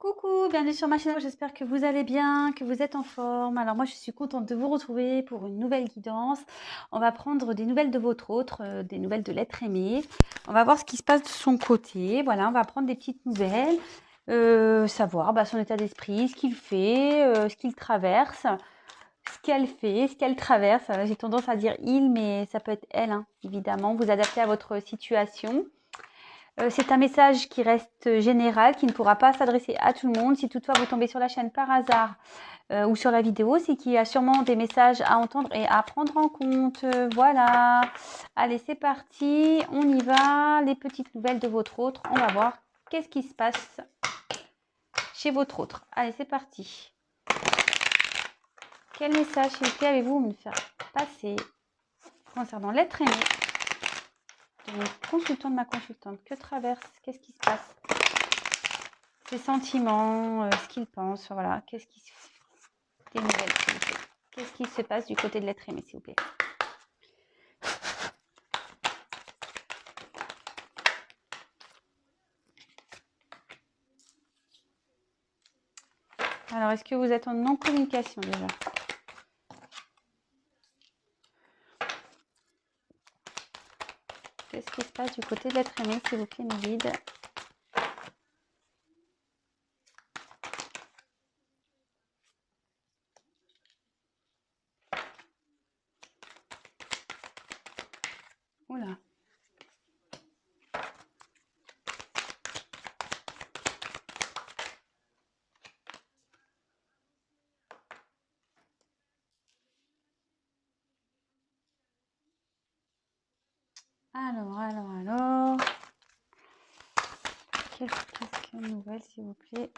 Coucou, bienvenue sur ma chaîne, j'espère que vous allez bien, que vous êtes en forme. Alors moi je suis contente de vous retrouver pour une nouvelle guidance. On va prendre des nouvelles de votre autre, des nouvelles de l'être aimé. On va voir ce qui se passe de son côté, voilà, on va prendre des petites nouvelles, savoir son état d'esprit, ce qu'il fait, ce qu'il traverse, ce qu'elle fait, ce qu'elle traverse. J'ai tendance à dire il, mais ça peut être elle, hein, évidemment, vous adaptez à votre situation. C'est un message qui reste général, qui ne pourra pas s'adresser à tout le monde. Si toutefois vous tombez sur la chaîne par hasard ou sur la vidéo, c'est qu'il y a sûrement des messages à entendre et à prendre en compte. Voilà. Allez, c'est parti. On y va. Les petites nouvelles de votre autre. On va voir qu'est-ce qui se passe chez votre autre. Allez, c'est parti. Quel message, s'il vous plaît, avez-vous me faire passer concernant l'être aimé de mon consultant, de ma consultante? Que traverse? Qu'est-ce qui se passe? Ses sentiments, ce qu'il pense, voilà. Qu'est-ce qui se... Des nouvelles, s'il vous plaît. Qu'est-ce qui se passe du côté de l'être aimé, s'il vous plaît? Alors, est-ce que vous êtes en non-communication déjà? Qu'est-ce qui se passe du côté de l'être aimé, s'il vous plaît, mes guides? Oula. Alors. Quelques nouvelles, s'il vous plaît.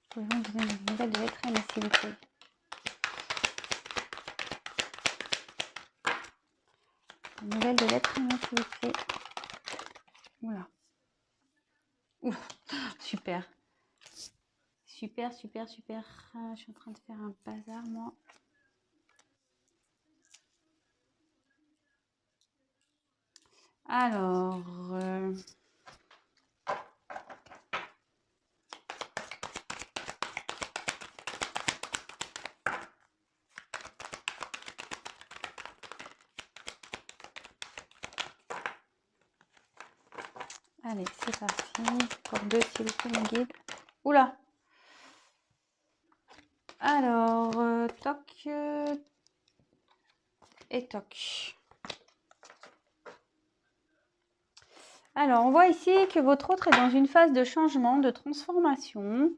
Pouvez-vous me donner des nouvelles de l'être aimé, s'il vous plaît? Des nouvelles de l'être aimé, s'il vous plaît. Oula. Ouf, super. Super. Je suis en train de faire un bazar, moi. Alors, allez, c'est parti. Pour deux, s'il vous plaît, mon guide. Oula. Alors, toc et toc. Alors, on voit ici que votre autre est dans une phase de changement, de transformation.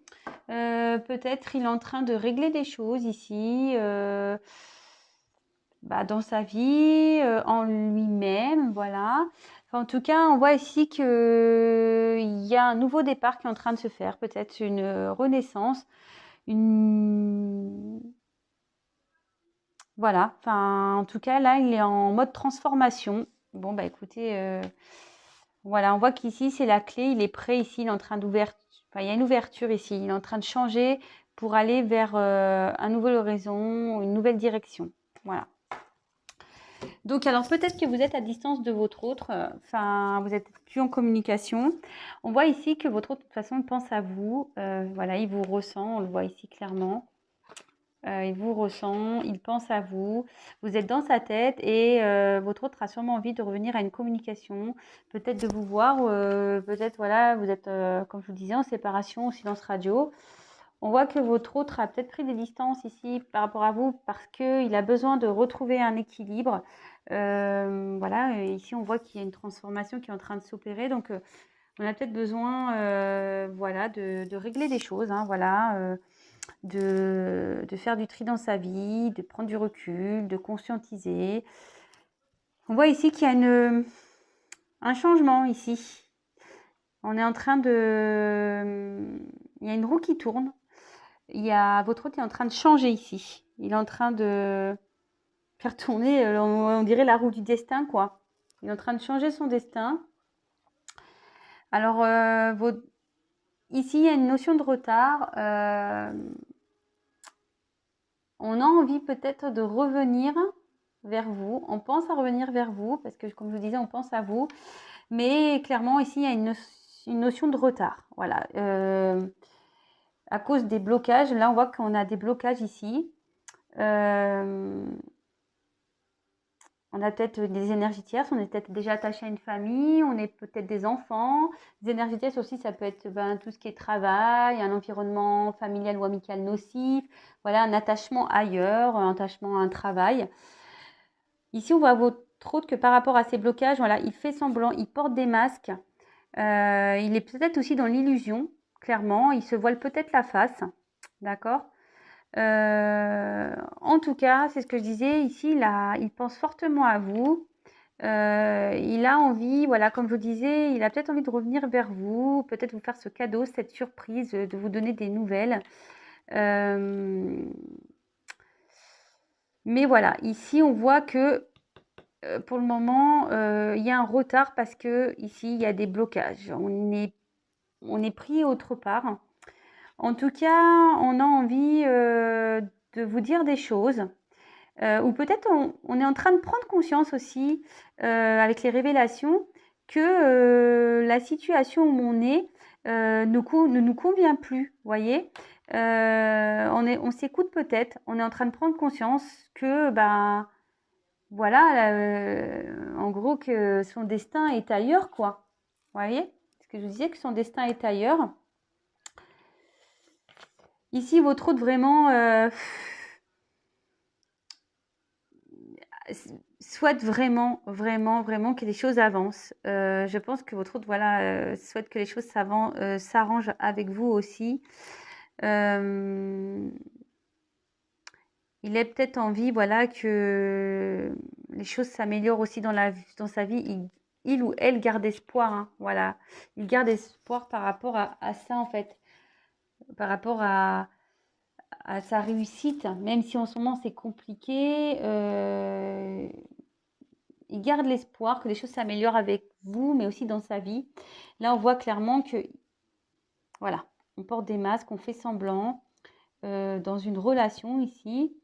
Peut-être il est en train de régler des choses ici, dans sa vie, en lui-même, voilà. Enfin, en tout cas, on voit ici qu'il y a un nouveau départ qui est en train de se faire, peut-être une renaissance, Voilà, enfin, en tout cas, là, il est en mode transformation. Bon, écoutez, voilà, on voit qu'ici, c'est la clé, il est prêt ici, il est en train d'ouvrir, enfin, il y a une ouverture ici, il est en train de changer pour aller vers un nouvel horizon, une nouvelle direction. Voilà. Donc, alors, peut-être que vous êtes à distance de votre autre, enfin, vous êtes plus en communication. On voit ici que votre autre, de toute façon, pense à vous. Voilà, il vous ressent, on le voit ici clairement. Il vous ressent, il pense à vous, vous êtes dans sa tête et votre autre a sûrement envie de revenir à une communication, peut-être de vous voir, peut-être voilà, vous êtes, comme je vous disais, en séparation, en silence radio. On voit que votre autre a peut-être pris des distances ici par rapport à vous parce qu'il a besoin de retrouver un équilibre. Voilà, et ici on voit qu'il y a une transformation qui est en train de s'opérer, donc on a peut-être besoin voilà, de régler des choses, hein, voilà, de faire du tri dans sa vie, de prendre du recul, de conscientiser. On voit ici qu'il y a un changement ici. On est en train de... Il y a une roue qui tourne. Votre hôte est en train de changer ici. Il est en train de faire tourner, on dirait la roue du destin, quoi. Il est en train de changer son destin. Alors, ici, il y a une notion de retard. On a envie peut-être de revenir vers vous. On pense à revenir vers vous parce que, comme je vous disais, on pense à vous. Mais clairement, ici, il une notion de retard. Voilà. À cause des blocages, là, on voit qu'on a des blocages ici. On a peut-être des énergies tierces, on est peut-être déjà attaché à une famille, on est peut-être des enfants. Les énergies tierces aussi, ça peut être tout ce qui est travail, un environnement familial ou amical nocif, voilà, un attachement ailleurs, un attachement à un travail. Ici, on voit votre autre que par rapport à ces blocages, voilà, il fait semblant, il porte des masques, il est peut-être aussi dans l'illusion, clairement, il se voile peut-être la face, d'accord? En tout cas, c'est ce que je disais ici, il pense fortement à vous. Il a envie, voilà, comme je vous disais, il a peut-être envie de revenir vers vous, peut-être vous faire ce cadeau, cette surprise, de vous donner des nouvelles. Mais voilà, ici, on voit que pour le moment, il y a un retard parce que ici, il y a des blocages. On est pris autre part. En tout cas, on a envie de vous dire des choses. Ou peut-être on est en train de prendre conscience aussi, avec les révélations, que la situation où on est ne nous convient plus, voyez. On s'écoute peut-être, on est en train de prendre conscience que, ben, voilà, en gros, que son destin est ailleurs, quoi. Voyez ce que je vous disais, que son destin est ailleurs. Ici, votre hôte vraiment souhaite vraiment, vraiment, vraiment que les choses avancent. Je pense que votre hôte, voilà, souhaite que les choses s'arrangent avec vous aussi. Il est peut-être envie, voilà, que les choses s'améliorent aussi dans sa vie. Il ou elle garde espoir, hein, voilà. Il garde espoir par rapport à ça, en fait. Par rapport à sa réussite, même si en ce moment c'est compliqué, il garde l'espoir que les choses s'améliorent avec vous, mais aussi dans sa vie. Là, on voit clairement que, voilà, on porte des masques, on fait semblant dans une relation ici.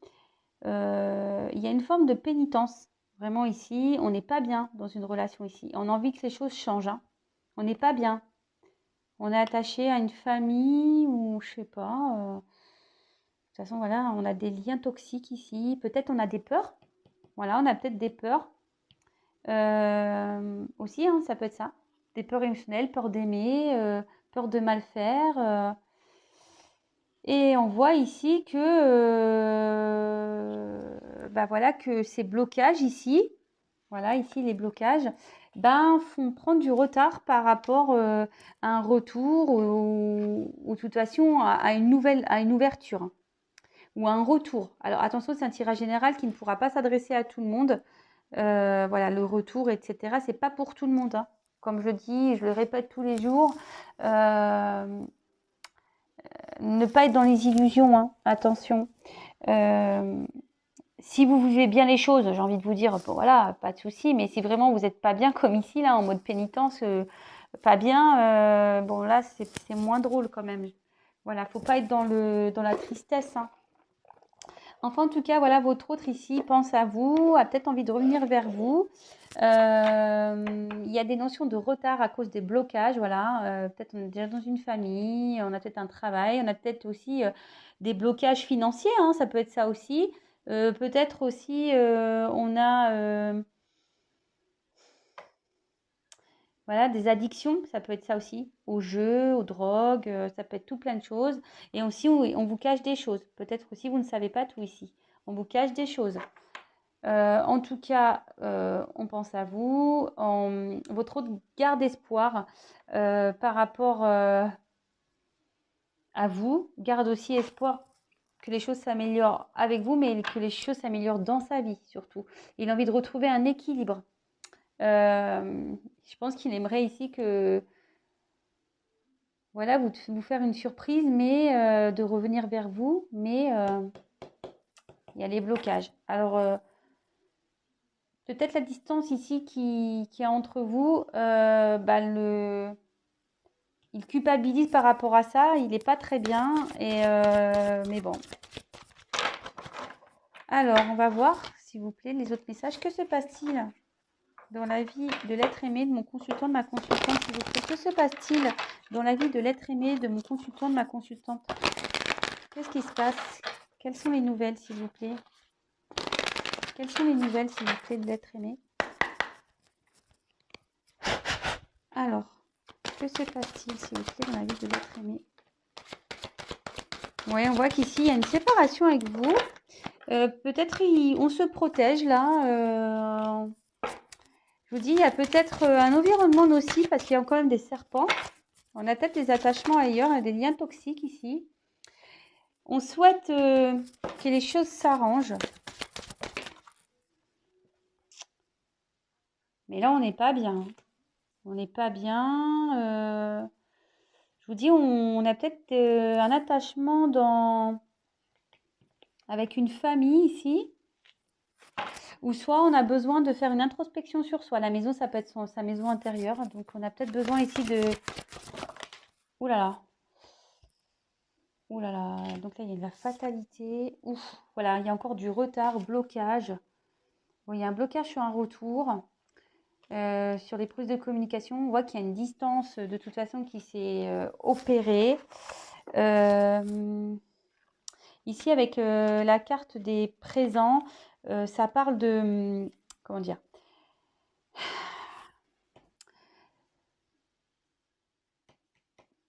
Il y a une forme de pénitence, vraiment ici. On n'est pas bien dans une relation ici. On a envie que les choses changent, hein. On n'est pas bien. On est attaché à une famille ou je sais pas. De toute façon, voilà, on a des liens toxiques ici. Peut-être on a des peurs. Voilà, on a peut-être des peurs. Aussi, hein, ça peut être ça. Des peurs émotionnelles, peur d'aimer, peur de mal faire. Et on voit ici que, bah voilà, que ces blocages ici, voilà, ici les blocages, ben, font prendre du retard par rapport à un retour ou de toute façon à une ouverture ou à un retour. Alors attention, c'est un tirage général qui ne pourra pas s'adresser à tout le monde. Voilà, le retour, etc. C'est pas pour tout le monde, hein. Comme je dis, je le répète tous les jours. Ne pas être dans les illusions, hein. Attention. Si vous vivez bien les choses, j'ai envie de vous dire, bon, voilà, pas de souci. Mais si vraiment vous n'êtes pas bien, comme ici, là, en mode pénitence, pas bien, bon, là, c'est moins drôle quand même. Voilà, faut pas être dans la tristesse, hein. Enfin, en tout cas, voilà, votre autre ici pense à vous, a peut-être envie de revenir vers vous. Il y a des notions de retard à cause des blocages, voilà. Peut-être on est déjà dans une famille, on a peut-être un travail, on a peut-être aussi des blocages financiers, hein, ça peut être ça aussi. Peut-être aussi on a voilà, des addictions, ça peut être ça aussi, aux jeux, aux drogues, ça peut être tout plein de choses. Et aussi, on vous cache des choses. Peut-être aussi, vous ne savez pas tout ici. On vous cache des choses. En tout cas, on pense à vous. Votre autre garde espoir par rapport à vous. Garde aussi espoir que les choses s'améliorent avec vous, mais que les choses s'améliorent dans sa vie surtout. Il a envie de retrouver un équilibre. Je pense qu'il aimerait ici que, voilà, vous faire une surprise, mais de revenir vers vous, mais il y a les blocages. Alors, peut-être la distance ici qui est entre vous, bah, il culpabilise par rapport à ça, il n'est pas très bien, mais bon. Alors, on va voir, s'il vous plaît, les autres messages. Que se passe-t-il? dans la vie de l'être aimé de mon consultant, de ma consultante, s'il vous plaît? Que se passe-t-il dans la vie de l'être aimé de mon consultant, de ma consultante? Qu'est-ce qui se passe? Quelles sont les nouvelles, s'il vous plaît? Quelles sont les nouvelles, s'il vous plaît, de l'être aimé? Alors, que se passe-t-il, s'il vous plaît, dans la vie de l'être aimé? Oui, on voit qu'ici, il y a une séparation avec vous. Peut-être on se protège là. Je vous dis, il y a peut-être un environnement nocif parce qu'il y a quand même des serpents. On a peut-être des attachements ailleurs, des liens toxiques ici. On souhaite que les choses s'arrangent. Mais là, on n'est pas bien. On n'est pas bien. Je vous dis, on a peut-être un attachement avec une famille ici. Ou soit on a besoin de faire une introspection sur soi. La maison, ça peut être sa maison intérieure. Donc, on a peut-être besoin ici de... Ouh là là. Ouh là là. Donc là, il y a de la fatalité. Ouf. Voilà, il y a encore du retard, blocage. Bon, il y a un blocage sur un retour. Sur les prises de communication, on voit qu'il y a une distance de toute façon qui s'est opérée. Ici, avec la carte des présents, ça parle de... Comment dire?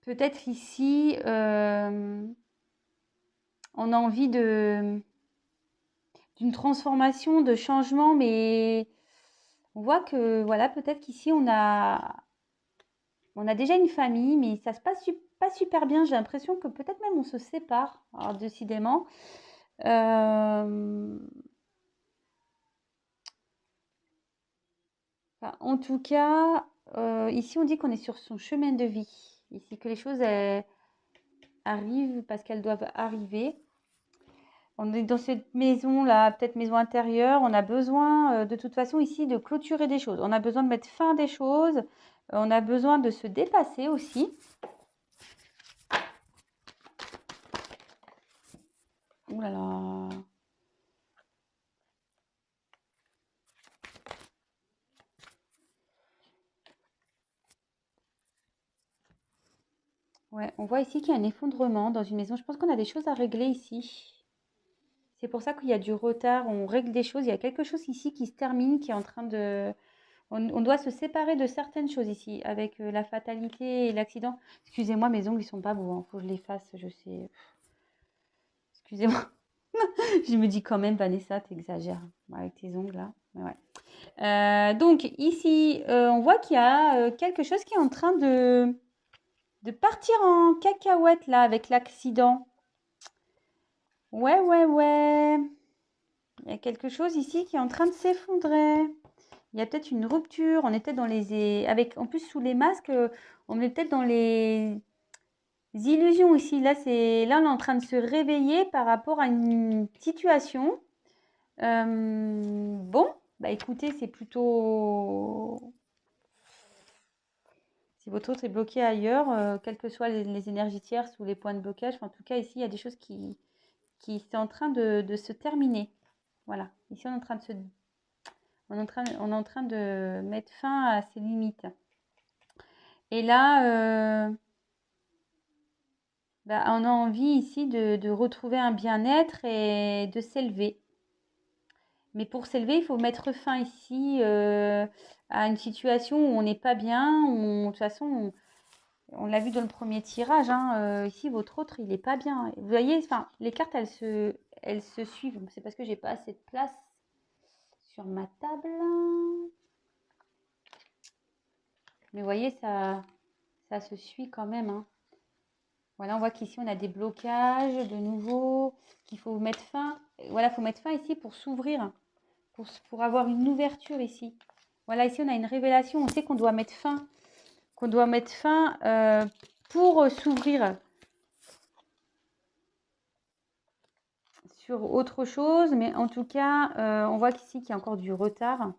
Peut-être ici, on a envie d'une transformation, de changement, mais on voit que, voilà, peut-être qu'ici, on a déjà une famille, mais ça se passe pas super bien. J'ai l'impression que peut-être même on se sépare, alors, décidément. Enfin, en tout cas, ici, on dit qu'on est sur son chemin de vie. Ici, que les choses arrivent parce qu'elles doivent arriver. On est dans cette maison-là, peut-être maison intérieure. On a besoin, de toute façon, ici, de clôturer des choses. On a besoin de mettre fin à des choses. On a besoin de se dépasser aussi. Ouh là là. Ouais, on voit ici qu'il y a un effondrement dans une maison. Je pense qu'on a des choses à régler ici. C'est pour ça qu'il y a du retard. On règle des choses. Il y a quelque chose ici qui se termine, qui est en train de... On doit se séparer de certaines choses ici, avec la fatalité et l'accident. Excusez-moi, mes ongles, ils sont pas beaux. Hein. Faut que je les fasse, je sais. Excusez-moi. Je me dis quand même, Vanessa, t'exagères avec tes ongles là. Ouais. Donc ici, on voit qu'il y a quelque chose qui est en train de partir en cacahuète là avec l'accident. Ouais. Il y a quelque chose ici qui est en train de s'effondrer. Il y a peut-être une rupture. On était dans les... En plus, sous les masques, on est peut-être dans les illusions ici. Là, on est en train de se réveiller par rapport à une situation. Bon, bah écoutez, c'est plutôt... Si votre autre est bloqué ailleurs, quelles que soient les énergies tierces ou les points de blocage, en tout cas, ici, il y a des choses qui sont en train de se terminer. Voilà. Ici, on est en train de mettre fin à ces limites. Et là, on a envie ici de retrouver un bien-être et de s'élever. Mais pour s'élever, il faut mettre fin ici à une situation où on n'est pas bien. De toute façon, on l'a vu dans le premier tirage. Hein, ici, votre autre, il n'est pas bien. Vous voyez, les cartes, elles se suivent. C'est parce que j'ai pas assez de place sur ma table. Mais vous voyez, ça se suit quand même. Hein. Voilà, on voit qu'ici, on a des blocages de nouveau, qu'il faut mettre fin. Voilà, il faut mettre fin ici pour s'ouvrir, pour avoir une ouverture ici. Voilà, ici, on a une révélation. On sait qu'on doit mettre fin, pour s'ouvrir sur autre chose. Mais en tout cas, on voit qu'ici, qu'il y a encore du retard.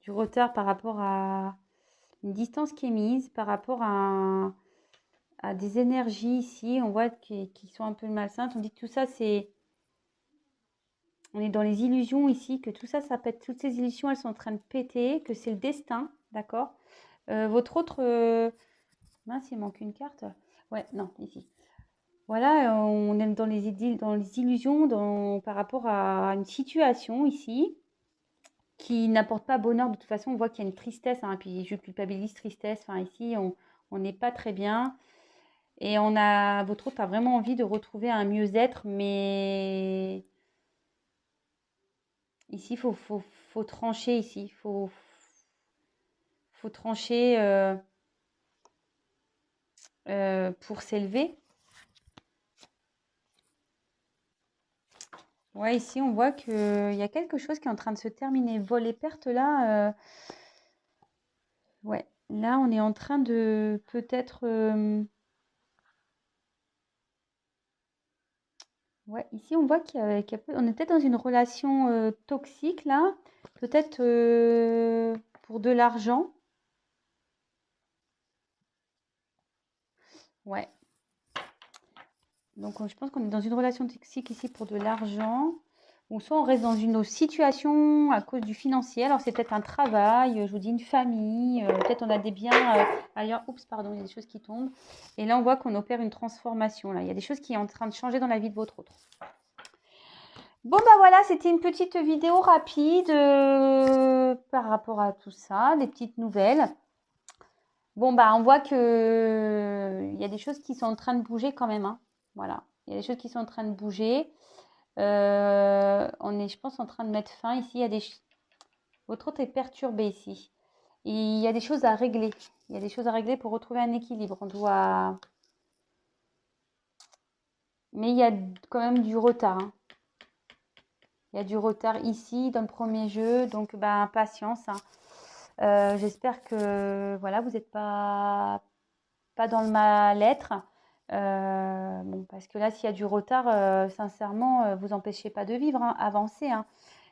Du retard par rapport à une distance qui est mise, par rapport à des énergies ici. On voit qui sont un peu malsaines. On dit que tout ça, c'est On est dans les illusions ici, que tout ça, ça pète. Toutes ces illusions, elles sont en train de péter, que c'est le destin, d'accord? Votre autre... mince, il manque une carte. Ouais, non, ici. Voilà, on est dans les illusions par rapport à une situation ici qui n'apporte pas bonheur. De toute façon, on voit qu'il y a une tristesse, hein, puis je culpabilise, tristesse. Enfin, ici, on n'est pas très bien. Et votre hôte a vraiment envie de retrouver un mieux-être, mais ici, faut trancher ici. Faut trancher pour s'élever. Ouais, ici, on voit qu'il y a quelque chose qui est en train de se terminer. Vol et perte, là, ouais. Là, on est en train de peut-être... ouais, ici, on voit on est peut-être dans une relation toxique, là. Peut-être pour de l'argent. Ouais. Donc, je pense qu'on est dans une relation toxique ici pour de l'argent. Ou soit on reste dans une autre situation à cause du financier. Alors, c'est peut-être un travail, je vous dis une famille. Peut-être on a des biens ailleurs. Oups, pardon, il y a des choses qui tombent. Et là, on voit qu'on opère une transformation. Là, il y a des choses qui sont en train de changer dans la vie de votre autre. Bon, bah voilà, c'était une petite vidéo rapide par rapport à tout ça, des petites nouvelles. Bon, bah on voit que il y a des choses qui sont en train de bouger quand même, hein. Voilà, il y a des choses qui sont en train de bouger. On est, je pense, en train de mettre fin ici. Votre hôte est perturbé ici. Et il y a des choses à régler. Il y a des choses à régler pour retrouver un équilibre. On doit... Mais il y a quand même du retard, hein. Il y a du retard ici dans le premier jeu, donc bah, patience, hein. J'espère que voilà, vous n'êtes pas dans le mal-être. Bon, parce que là, s'il y a du retard, sincèrement, vous empêchez pas de vivre, hein, avancez, hein.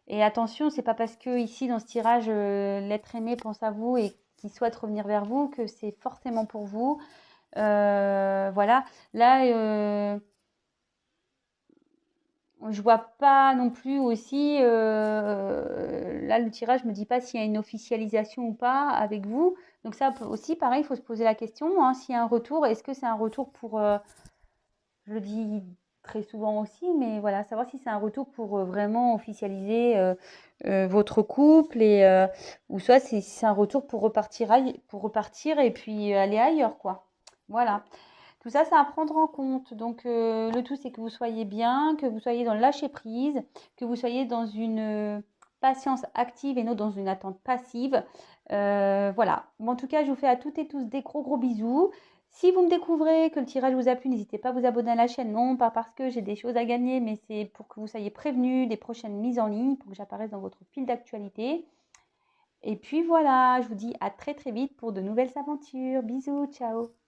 Et attention, c'est pas parce que ici dans ce tirage, l'être aimé pense à vous et qu'il souhaite revenir vers vous que c'est forcément pour vous. Voilà. Là, je vois pas non plus aussi, là le tirage me dit pas s'il y a une officialisation ou pas avec vous. Donc ça aussi, pareil, il faut se poser la question, hein, s'il y a un retour, est-ce que c'est un retour pour, je le dis très souvent aussi, mais voilà, savoir si c'est un retour pour vraiment officialiser votre couple ou soit si c'est un retour pour repartir et puis aller ailleurs, quoi. Voilà. Tout ça, c'est à prendre en compte. Donc, le tout, c'est que vous soyez bien, que vous soyez dans le lâcher-prise, que vous soyez dans une patience active et non dans une attente passive. Voilà. Bon, en tout cas, je vous fais à toutes et tous des gros, gros bisous. Si vous me découvrez que le tirage vous a plu, n'hésitez pas à vous abonner à la chaîne. Non, pas parce que j'ai des choses à gagner, mais c'est pour que vous soyez prévenus des prochaines mises en ligne, pour que j'apparaisse dans votre fil d'actualité. Et puis voilà, je vous dis à très, très vite pour de nouvelles aventures. Bisous, ciao!